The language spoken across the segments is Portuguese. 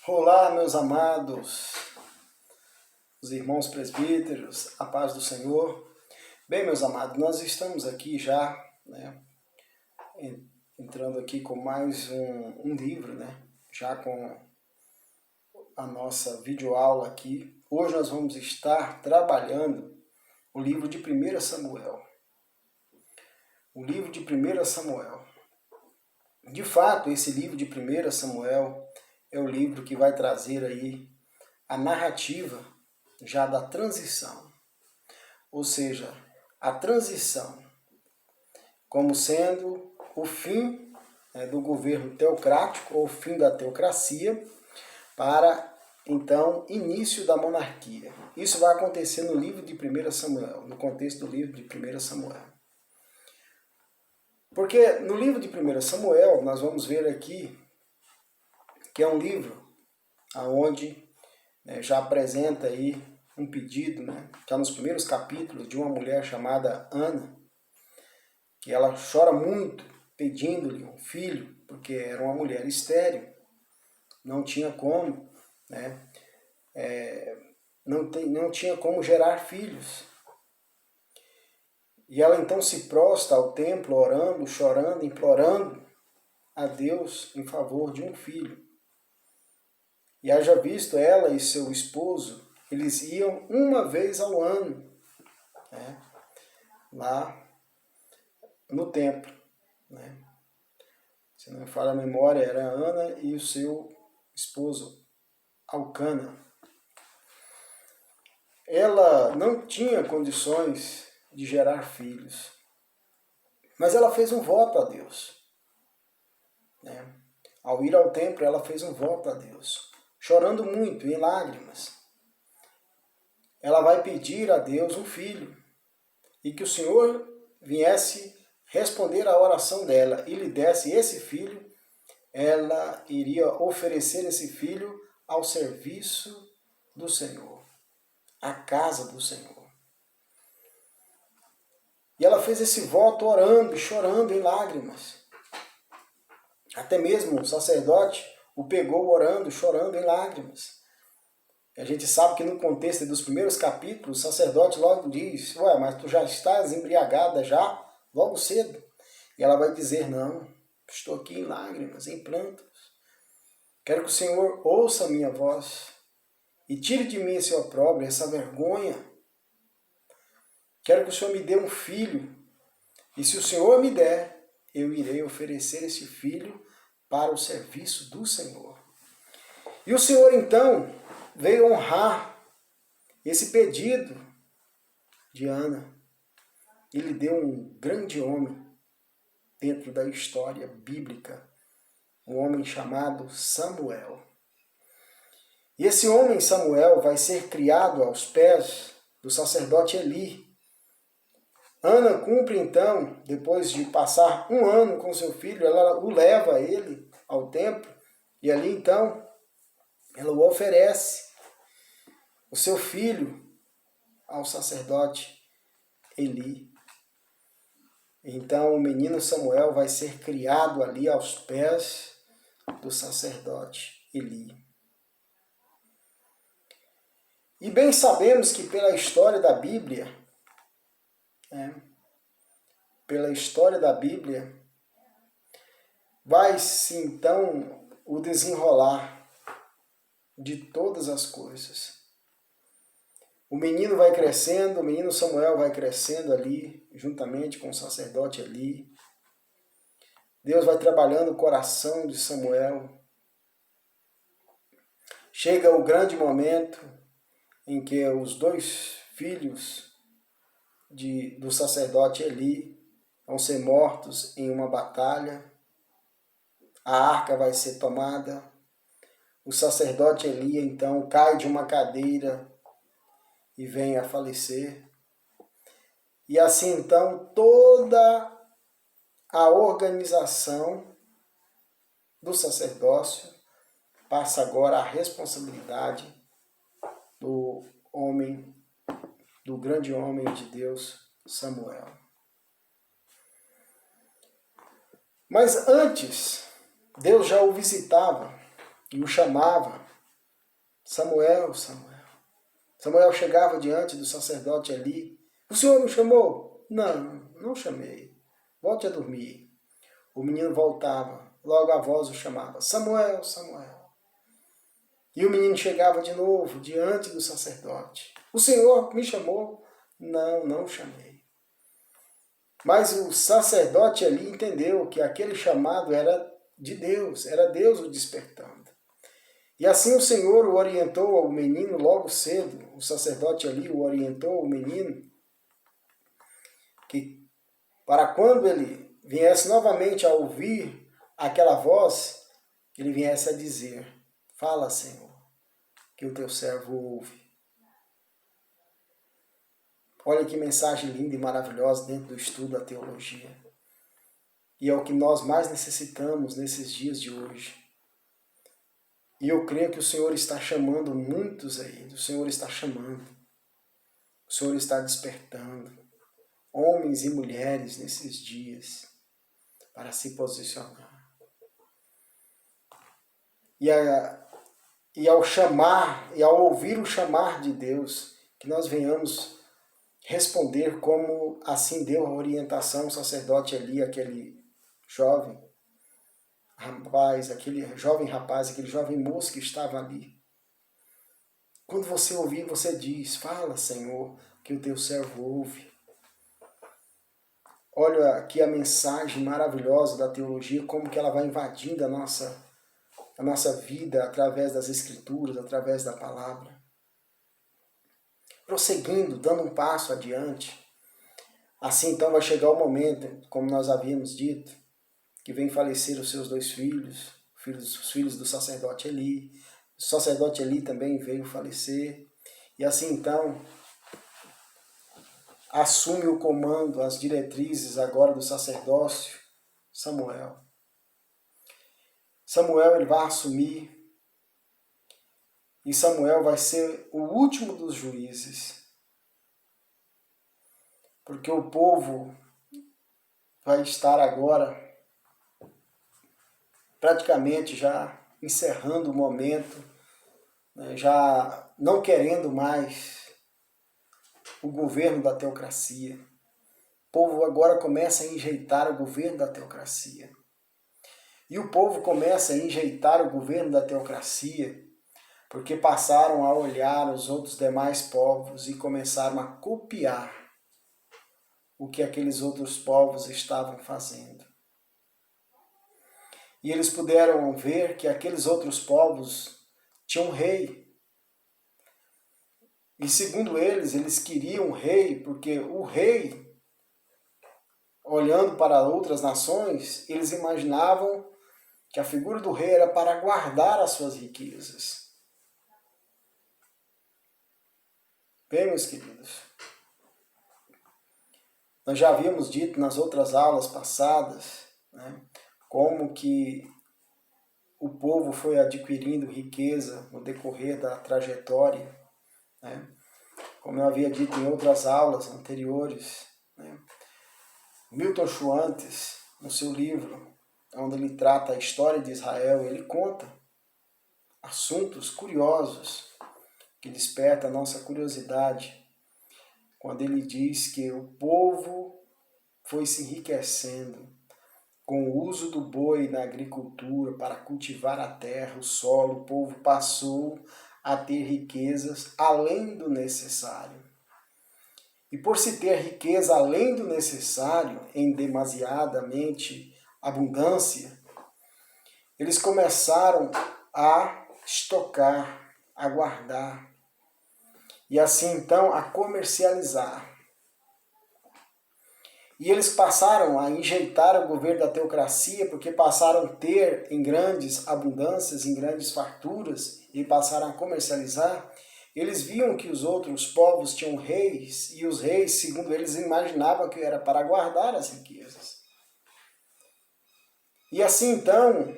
Olá, meus amados, os irmãos presbíteros, a paz do Senhor. Bem, meus amados, nós estamos aqui já, entrando aqui com mais um livro, já com a nossa videoaula aqui. Hoje nós vamos estar trabalhando o livro de 1 Samuel. O livro de 1 Samuel. De fato, esse livro de 1 Samuel é o livro que vai trazer aí a narrativa já da transição. Ou seja, a transição como sendo o fim do governo teocrático, ou fim da teocracia, para, então, início da monarquia. Isso vai acontecer no livro de 1 Samuel, no contexto do livro de 1 Samuel. Porque no livro de 1 Samuel, nós vamos ver aqui que é um livro onde já apresenta aí um pedido, já nos primeiros capítulos, de uma mulher chamada Ana, que ela chora muito pedindo-lhe um filho, porque era uma mulher estéril, não tinha como, não tinha como gerar filhos. E ela então se prostra ao templo, orando, chorando, implorando a Deus em favor de um filho. E haja visto, ela e seu esposo, eles iam uma vez ao ano, lá no templo. Se não me falha a memória, era a Ana e o seu esposo, Alcana. Ela não tinha condições de gerar filhos, mas ela fez um voto a Deus. Ao ir ao templo, ela fez um voto a Deus, chorando muito, em lágrimas. Ela vai pedir a Deus um filho, e que o Senhor viesse responder à oração dela e lhe desse esse filho. Ela iria oferecer esse filho ao serviço do Senhor, à casa do Senhor. E ela fez esse voto orando e chorando em lágrimas. Até mesmo o sacerdote o pegou orando, chorando em lágrimas. E a gente sabe que no contexto dos primeiros capítulos, o sacerdote logo diz: ué, mas tu já estás embriagada já, logo cedo. E ela vai dizer: não, estou aqui em lágrimas, em prantos. Quero que o Senhor ouça a minha voz e tire de mim esse opróbrio, essa vergonha. Quero que o Senhor me dê um filho, e se o Senhor me der, eu irei oferecer esse filho para o serviço do Senhor. E o Senhor, então, veio honrar esse pedido de Ana. Ele deu um grande homem dentro da história bíblica, um homem chamado Samuel. E esse homem, Samuel, vai ser criado aos pés do sacerdote Eli. Ana cumpre, então, depois de passar um ano com seu filho, ela o leva ele ao templo, e ali, então, ela o oferece, o seu filho, ao sacerdote Eli. Então, o menino Samuel vai ser criado ali aos pés do sacerdote Eli. E bem sabemos que pela história da Bíblia, vai-se então o desenrolar de todas as coisas. O menino vai crescendo, o menino Samuel vai crescendo ali, juntamente com o sacerdote Eli. Deus vai trabalhando o coração de Samuel. Chega o grande momento em que os dois filhos do sacerdote Eli vão ser mortos em uma batalha. A arca vai ser tomada. O sacerdote Eli, então, cai de uma cadeira e vem a falecer. E assim, então, toda a organização do sacerdócio passa agora a responsabilidade do homem, do grande homem de Deus, Samuel. Mas antes, Deus já o visitava e o chamava Samuel, Samuel. Samuel chegava diante do sacerdote Eli. O senhor me chamou? Não, não chamei. Volte a dormir. O menino voltava. Logo a voz o chamava. Samuel, Samuel. E o menino chegava de novo diante do sacerdote. O senhor me chamou? Não, não chamei. Mas o sacerdote ali entendeu que aquele chamado era de Deus, era Deus o despertando. E assim o Senhor o orientou ao menino logo cedo, o sacerdote ali o orientou ao menino, que para quando ele viesse novamente a ouvir aquela voz, ele viesse a dizer, fala, Senhor, que o teu servo ouve. Olha que mensagem linda e maravilhosa dentro do estudo da teologia. E é o que nós mais necessitamos nesses dias de hoje. E eu creio que o Senhor está chamando muitos aí, o Senhor está chamando, o Senhor está despertando homens e mulheres nesses dias para se posicionar. E ao chamar, e ao ouvir o chamar de Deus, que nós venhamos responder como assim deu a orientação o sacerdote ali, aquele jovem rapaz, aquele jovem moço que estava ali. Quando você ouvir, você diz, fala, Senhor, que o teu servo ouve. Olha aqui a mensagem maravilhosa da teologia, como que ela vai invadindo a nossa vida através das Escrituras, através da palavra. Prosseguindo, dando um passo adiante. Assim então vai chegar o momento, como nós havíamos dito, que vem falecer os seus dois filhos, os filhos do sacerdote Eli. O sacerdote Eli também veio falecer. E assim então, assume o comando, as diretrizes agora do sacerdócio, Samuel. Samuel ele vai assumir, e Samuel vai ser o último dos juízes. Porque o povo vai estar agora praticamente já encerrando o momento, né, já não querendo mais o governo da teocracia. O povo agora começa a enjeitar o governo da teocracia. E o povo começa a enjeitar o governo da teocracia porque passaram a olhar os outros demais povos e começaram a copiar o que aqueles outros povos estavam fazendo. E eles puderam ver que aqueles outros povos tinham um rei. E segundo eles queriam um rei, porque o rei, olhando para outras nações, eles imaginavam que a figura do rei era para guardar as suas riquezas. Bem, meus queridos, nós já havíamos dito nas outras aulas passadas, né, como que o povo foi adquirindo riqueza no decorrer da trajetória, né? Como eu havia dito em outras aulas anteriores, né? Milton Schwantes, no seu livro, onde ele trata a história de Israel, ele conta assuntos curiosos que despertam a nossa curiosidade, quando ele diz que o povo foi se enriquecendo com o uso do boi na agricultura para cultivar a terra, o solo. O povo passou a ter riquezas além do necessário. E por se ter riqueza além do necessário, em demasiadamente abundância, eles começaram a estocar, a guardar, e assim então a comercializar. E eles passaram a enjeitar o governo da teocracia, porque passaram a ter em grandes abundâncias, em grandes farturas, e passaram a comercializar. Eles viam que os outros povos tinham reis, e os reis, segundo eles, imaginavam que era para guardar as riquezas. E assim então,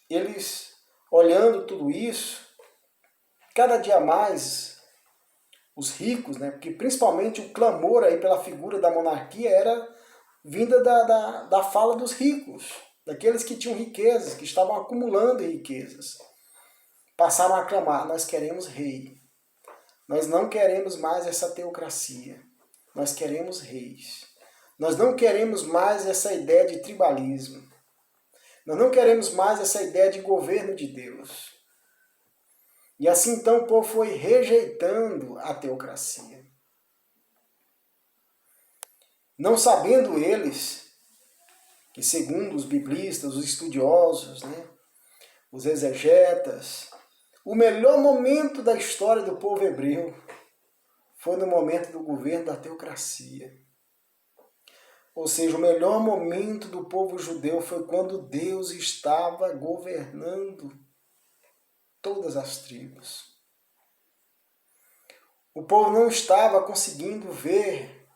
eles, olhando tudo isso, cada dia mais os ricos, né, porque principalmente o clamor aí pela figura da monarquia era vinda da fala dos ricos, daqueles que tinham riquezas, que estavam acumulando riquezas. passaram a clamar: nós queremos rei. Nós não queremos mais essa teocracia. Nós queremos reis. Nós não queremos mais essa ideia de tribalismo. Nós não queremos mais essa ideia de governo de Deus. E assim então o povo foi rejeitando a teocracia. Não sabendo eles que, segundo os biblistas, os estudiosos, os exegetas, o melhor momento da história do povo hebreu foi no momento do governo da teocracia. Ou seja, o melhor momento do povo judeu foi quando Deus estava governando todas as tribos. O povo não estava conseguindo ver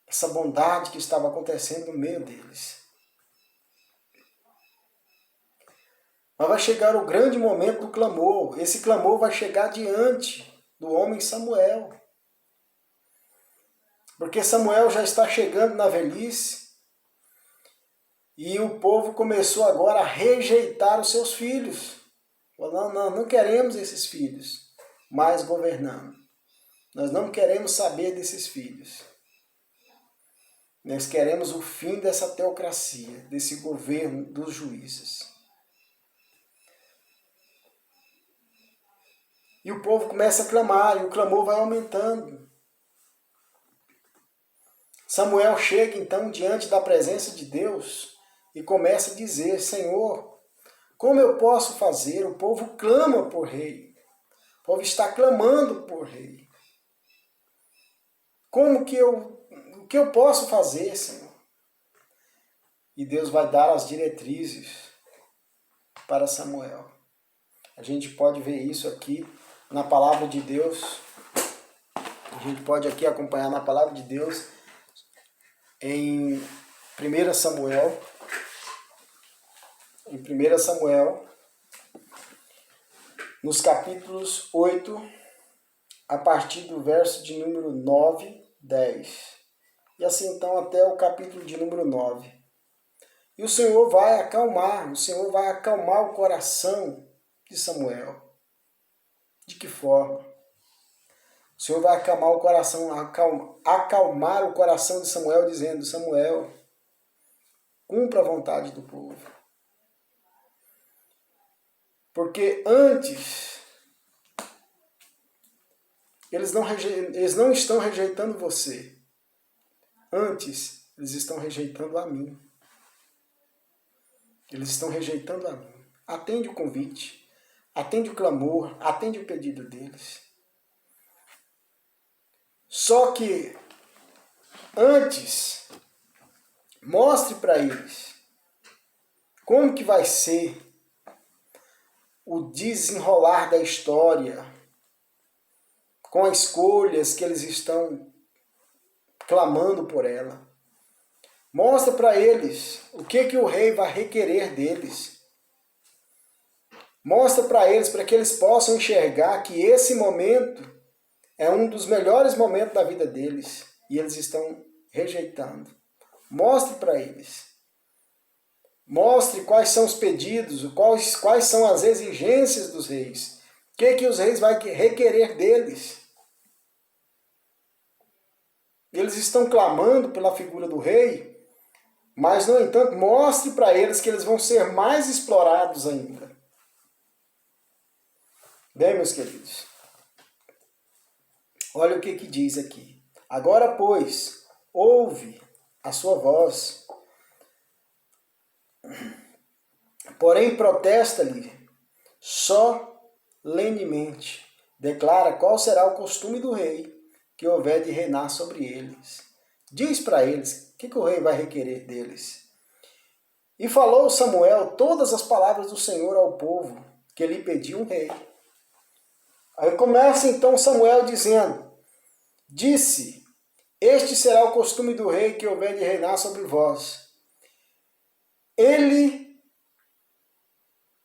essa bondade que estava acontecendo no meio deles. Mas vai chegar o grande momento do clamor. Esse clamor vai chegar diante do homem Samuel. Porque Samuel já está chegando na velhice e o povo começou agora a rejeitar os seus filhos. Não queremos esses filhos mais governando. Nós não queremos saber desses filhos. Nós queremos o fim dessa teocracia, desse governo dos juízes. E o povo começa a clamar, e o clamor vai aumentando. Samuel chega então diante da presença de Deus e começa a dizer: Senhor, como eu posso fazer? O povo clama por rei. O povo está clamando por rei. O que eu posso fazer, Senhor? E Deus vai dar as diretrizes para Samuel. A gente pode ver isso aqui na palavra de Deus. A gente pode aqui acompanhar na palavra de Deus em 1 Samuel. Em 1 Samuel, nos capítulos 8, a partir do verso de número 9, 10. E assim então até o capítulo de número 9. E o Senhor vai acalmar o coração de Samuel. De que forma? O Senhor vai acalmar o coração de Samuel, dizendo: Samuel, cumpra a vontade do povo. Porque antes, eles não estão rejeitando você. Antes, eles estão rejeitando a mim. Eles estão rejeitando a mim. Atende o convite, atende o clamor, atende o pedido deles. Só que, antes, mostre para eles como que vai ser o desenrolar da história com as escolhas que eles estão clamando por ela. Mostra para eles o que o rei vai requerer deles. Mostra para eles, para que eles possam enxergar que esse momento é um dos melhores momentos da vida deles e eles estão rejeitando. Mostre para eles. Mostre quais são os pedidos, quais são as exigências dos reis. O que os reis vão requerer deles. Eles estão clamando pela figura do rei, mas, no entanto, mostre para eles que eles vão ser mais explorados ainda. Bem, meus queridos, olha o que diz aqui. Agora, pois, ouve a sua voz, porém protesta-lhe solenemente. Declara qual será o costume do rei que houver de reinar sobre eles. Diz para eles o que o rei vai requerer deles. E falou Samuel todas as palavras do Senhor ao povo, que lhe pediu um rei. Aí começa então Samuel dizendo: disse, este será o costume do rei que houver de reinar sobre vós. Ele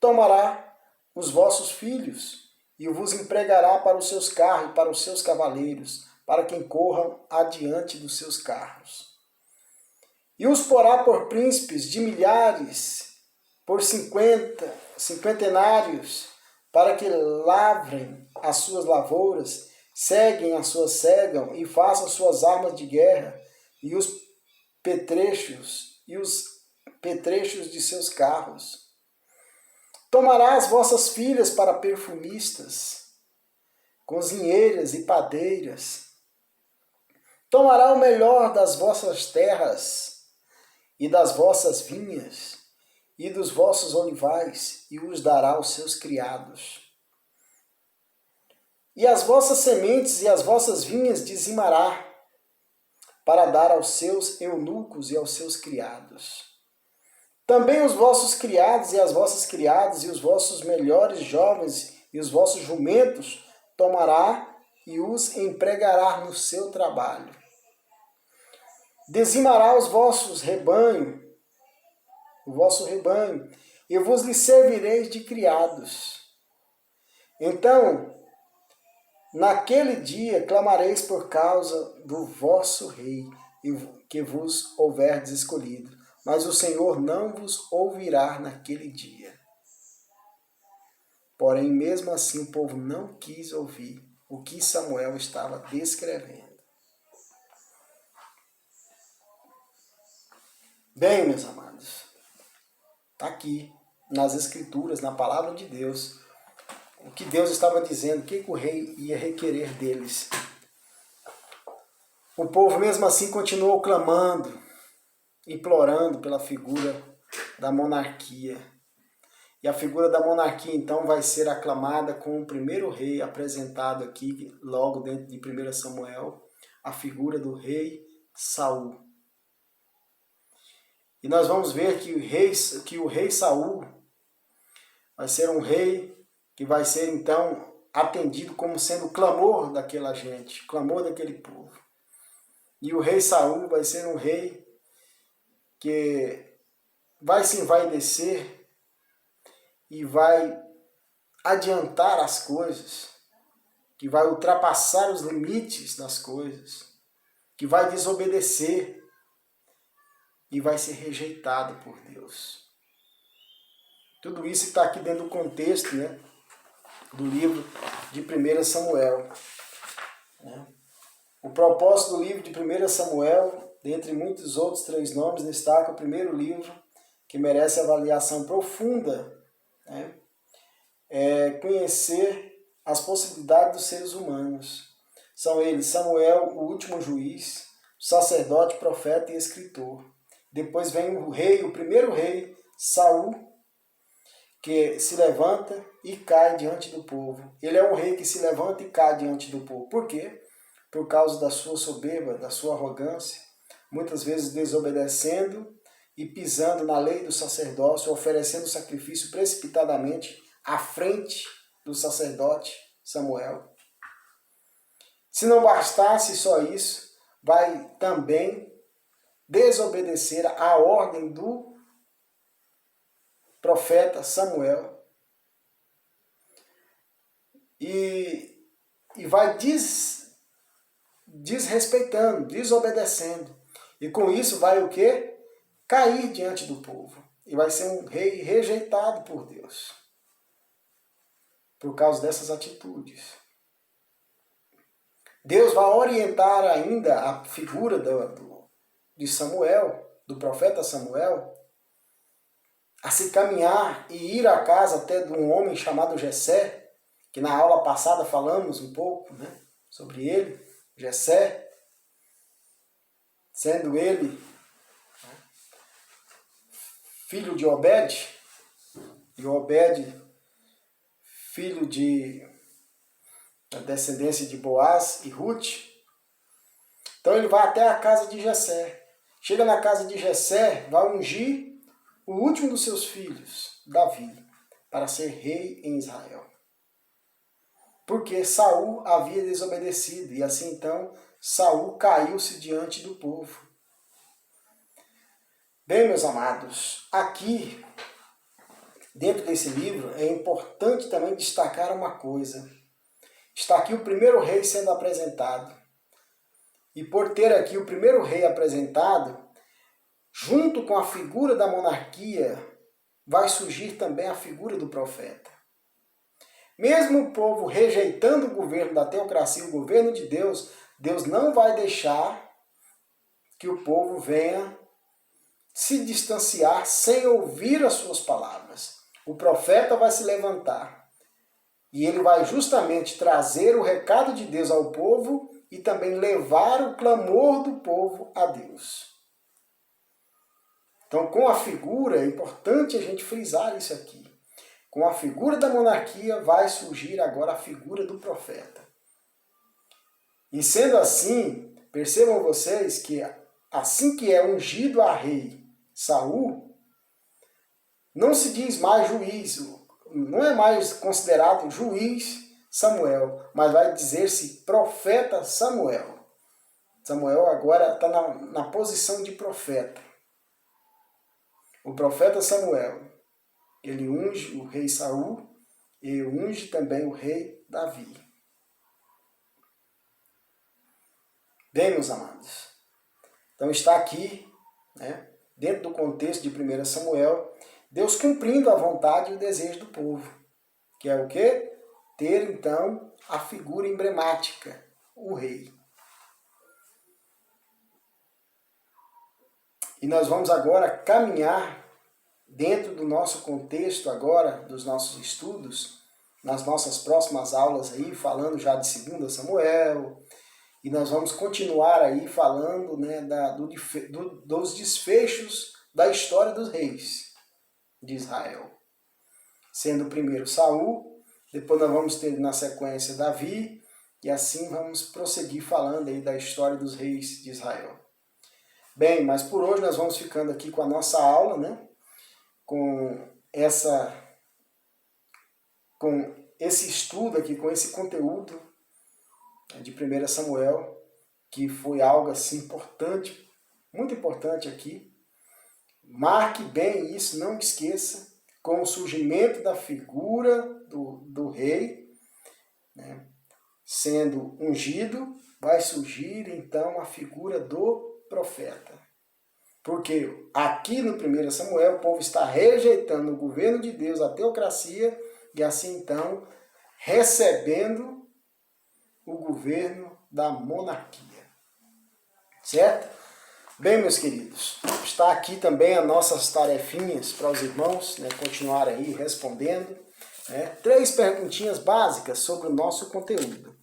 tomará os vossos filhos e vos empregará para os seus carros e para os seus cavaleiros, para quem corram adiante dos seus carros. E os porá por príncipes de milhares por 50 cinquentenários, para que lavrem as suas lavouras, ceguem as suas cegam e façam suas armas de guerra e os petrechos de seus carros. Tomará as vossas filhas para perfumistas, cozinheiras e padeiras. Tomará o melhor das vossas terras e das vossas vinhas e dos vossos olivais e os dará aos seus criados. E as vossas sementes e as vossas vinhas dizimará, para dar aos seus eunucos e aos seus criados. Também os vossos criados e as vossas criadas e os vossos melhores jovens e os vossos jumentos tomará e os empregará no seu trabalho. Dizimará os vossos rebanho, o vosso rebanho, e vos lhe servireis de criados. Então, naquele dia clamareis por causa do vosso rei, que vos houverdes escolhido, mas o Senhor não vos ouvirá naquele dia. Porém, mesmo assim, o povo não quis ouvir o que Samuel estava descrevendo. Bem, meus amados, está aqui nas Escrituras, na palavra de Deus, o que Deus estava dizendo, o que o rei ia requerer deles. O povo mesmo assim continuou clamando, implorando pela figura da monarquia. E a figura da monarquia então vai ser aclamada com o primeiro rei apresentado aqui, logo dentro de 1 Samuel, a figura do rei Saul. E nós vamos ver que o rei Saul vai ser um rei que vai ser então atendido como sendo o clamor daquela gente, o clamor daquele povo. E o rei Saul vai ser um rei que vai se envaidecer e vai adiantar as coisas, que vai ultrapassar os limites das coisas, que vai desobedecer e vai ser rejeitado por Deus. Tudo isso está aqui dentro do contexto, né, do livro de 1 Samuel. O propósito do livro de 1 Samuel, dentre muitos outros 3 nomes, destaca o primeiro livro, que merece avaliação profunda, né? É conhecer as possibilidades dos seres humanos. São eles Samuel, o último juiz, sacerdote, profeta e escritor. Depois vem o rei, o primeiro rei, Saul, que se levanta e cai diante do povo. Ele é um rei que se levanta e cai diante do povo. Por quê? Por causa da sua soberba, da sua arrogância, muitas vezes desobedecendo e pisando na lei do sacerdócio, oferecendo sacrifício precipitadamente à frente do sacerdote Samuel. Se não bastasse só isso, vai também desobedecer à ordem do profeta Samuel e vai desrespeitando, desobedecendo. E com isso vai o quê? Cair diante do povo. E vai ser um rei rejeitado por Deus. Por causa dessas atitudes. Deus vai orientar ainda a figura de Samuel, do profeta Samuel, a se caminhar e ir à casa até de um homem chamado Jessé, que na aula passada falamos um pouco, né, sobre ele, Jessé, sendo ele filho de Obed, e Obed filho da descendência de Boaz e Ruth. Então ele vai até a casa de Jessé. Chega na casa de Jessé, vai ungir o último dos seus filhos, Davi, para ser rei em Israel. Porque Saul havia desobedecido, e assim então Saul caiu-se diante do povo. Bem, meus amados, aqui, dentro desse livro, é importante também destacar uma coisa. Está aqui o primeiro rei sendo apresentado. E por ter aqui o primeiro rei apresentado, junto com a figura da monarquia, vai surgir também a figura do profeta. Mesmo o povo rejeitando o governo da teocracia, o governo de Deus, Deus não vai deixar que o povo venha se distanciar sem ouvir as suas palavras. O profeta vai se levantar e ele vai justamente trazer o recado de Deus ao povo e também levar o clamor do povo a Deus. Então, com a figura, é importante a gente frisar isso aqui. Com a figura da monarquia vai surgir agora a figura do profeta. E sendo assim, percebam vocês que assim que é ungido a rei Saul, não se diz mais juiz, não é mais considerado juiz Samuel, mas vai dizer-se profeta Samuel. Samuel agora está na posição de profeta. O profeta Samuel, ele unge o rei Saul e unge também o rei Davi. Bem, meus amados, então está aqui, né, dentro do contexto de 1 Samuel, Deus cumprindo a vontade e o desejo do povo, que é o quê? Ter, então, a figura emblemática, o rei. E nós vamos agora caminhar dentro do nosso contexto agora, dos nossos estudos, nas nossas próximas aulas aí, falando já de 2 Samuel, e nós vamos continuar aí falando, né, dos desfechos da história dos reis de Israel. Sendo o primeiro Saul, depois nós vamos ter na sequência Davi, e assim vamos prosseguir falando aí da história dos reis de Israel. Bem, mas por hoje nós vamos ficando aqui com a nossa aula, né? Com esse estudo aqui, com esse conteúdo de 1 Samuel, que foi algo assim importante, muito importante aqui. Marque bem isso, não esqueça, com o surgimento da figura do rei, né, sendo ungido, vai surgir então a figura do profeta. Porque aqui no 1 Samuel o povo está rejeitando o governo de Deus, a teocracia, e assim então recebendo o governo da monarquia. Certo? Bem, meus queridos, está aqui também as nossas tarefinhas para os irmãos, né, continuarem aí respondendo. Né, 3 perguntinhas básicas sobre o nosso conteúdo.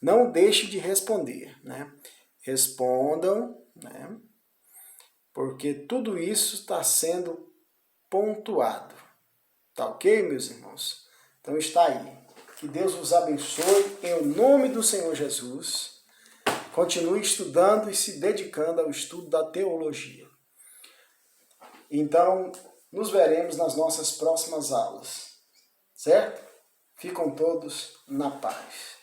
Não deixe de responder. Né? Respondam, né, porque tudo isso está sendo pontuado. Tá ok, meus irmãos? Então está aí. Que Deus os abençoe em nome do Senhor Jesus. Continue estudando e se dedicando ao estudo da teologia. Então, nos veremos nas nossas próximas aulas. Certo? Ficam todos na paz.